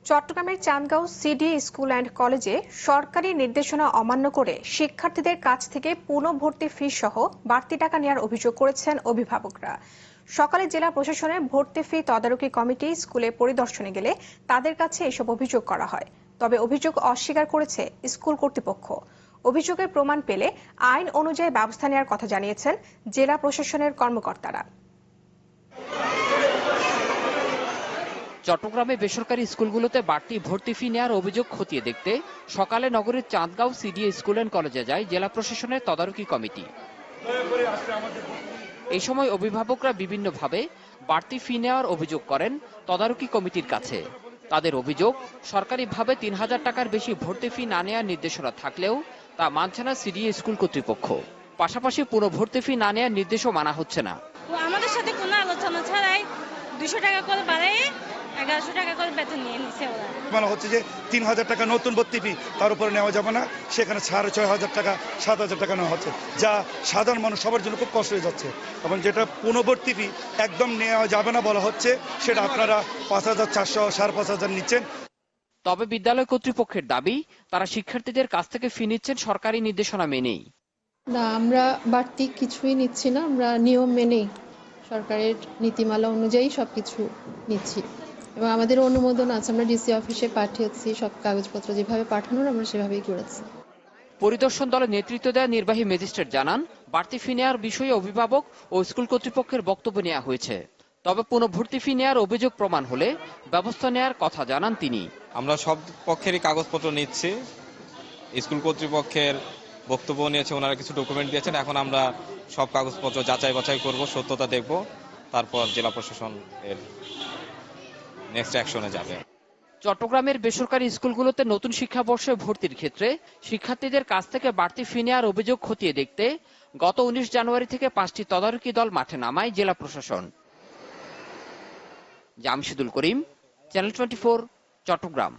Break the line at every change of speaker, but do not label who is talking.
চট্টগ্রামের Chandgaon CD school and কলেজে সরকারি নির্দেশনা অমান্য করে শিক্ষার্থীদের কাছ থেকে পুনঃভর্তি ফি সহ বাড়তি টাকা নেওয়ার অভিযোগ করেছেন অভিভাবকরা। সকালে জেলা প্রশাসনের ভর্তি ফি তদারকি কমিটি স্কুলে পরিদর্শনে গেলে তাদের কাছে এসব অভিযোগ করা হয়। তবে অভিযোগ অস্বীকার করেছে স্কুল কর্তৃপক্ষ। অভিযোগের প্রমাণ পেলে আইন অনুযায়ী ব্যবস্থা নেওয়ার কথা জানিয়েছেন জেলা প্রশাসনের কর্মকর্তারা।
চট্টগ্রামে বেসরকারি স্কুলগুলোতে বাড়তি ভর্তি ফি নেওয়ার অভিযোগ খতিয়ে দেখতে সকালে নগরীর চান্দগাঁও সিডি স্কুল অ্যান্ড কলেজে যায় জেলা প্রশাসনের তদারকি কমিটি। এই সময় অভিভাবকরা বিভিন্নভাবে বাড়তি ফি নেওয়ার অভিযোগ করেন তদারকি কমিটির কাছে। তাদের অভিযোগ, সরকারিভাবে ৩,০০০ টাকার বেশি ভর্তি ফি না নেওয়ার নির্দেশনা থাকলেও তা মানছে না সিডি স্কুল কর্তৃপক্ষ। পাশাপাশি পুরো ভর্তি ফি না নেওয়ার নির্দেশও মানা হচ্ছে না।
আমাদের সাথে কোনো আলোচনা ছাড়াই ২০০ টাকা করে বাড়ায় ১১০০ টাকা করে বেতন নিয়ে নিছে ওরা।
মানে হচ্ছে যে ৩,০০০ টাকা নতুন ভর্তি ফি তার উপরে নেওয়া যাবে না, সেখানে ৬,৫০০ টাকা ৭,০০০ টাকা নেওয়া হচ্ছে, যা সাধারণ মানুষ সবার জন্য খুব কষ্ট হয়ে যাচ্ছে। এবং যেটা পুনর্ভর্তি ফি একদম নেওয়া যাবে না বলা হচ্ছে, সেটা আপনারা ৫,৪০০ ৫,৫০০ নিচ্ছেন।
তবে বিদ্যালয় কর্তৃপক্ষের দাবি, তারা শিক্ষার্থীদের কাছ থেকে ফি নিচ্ছেন সরকারি নির্দেশনা মেনেই।
না, আমরা বাড়তি কিছুই নিচ্ছি না, আমরা নিয়ম মেনেই সরকারের নীতিমালা অনুযায়ী সবকিছু নিচ্ছি এবং আমাদের অনুমোদন আছে। আমরা ডিসি অফিসে পাঠিয়েছি, সব কাগজপত্র যেভাবে পাঠানোর আমরা সেভাবেই করেছি।
পরিদর্শন দলের নেতৃত্ব দেওয়া নির্বাহী ম্যাজিস্ট্রেট জানান, বাড়তি ফি নেওয়ার বিষয়ে অভিভাবক ও স্কুল কর্তৃপক্ষের বক্তব্য নেওয়া হয়েছে। তবে পুনঃভর্তি ফি নেওয়ার অভিযোগ প্রমাণ হলে ব্যবস্থা নেওয়ার কথা জানান তিনি।
আমরা সব পক্ষেরই কাগজপত্র নিচ্ছি, স্কুল কর্তৃপক্ষের বক্তব্য নিয়েছে, ওনারা কিছু ডকুমেন্ট দিয়েছেন। এখন আমরা সব কাগজপত্র যাচাই বাছাই করব, সত্যতা দেখব, তারপর জেলা প্রশাসন এর নেক্সট অ্যাকশনে যাবে।
চট্টগ্রামের বেসরকারি স্কুলগুলোতে নতুন শিক্ষাবর্ষে ভর্তির ক্ষেত্রে শিক্ষার্থীদের কাছ থেকে বাড়তি ফি নেওয়ার অভিযোগ খতিয়ে দেখতে গত ১৯ জানুয়ারি থেকে ৫টি তদারকি দল মাঠে নামায় জেলা প্রশাসন। জামশেদুল করিম, চ্যানেল 24, চট্টগ্রাম।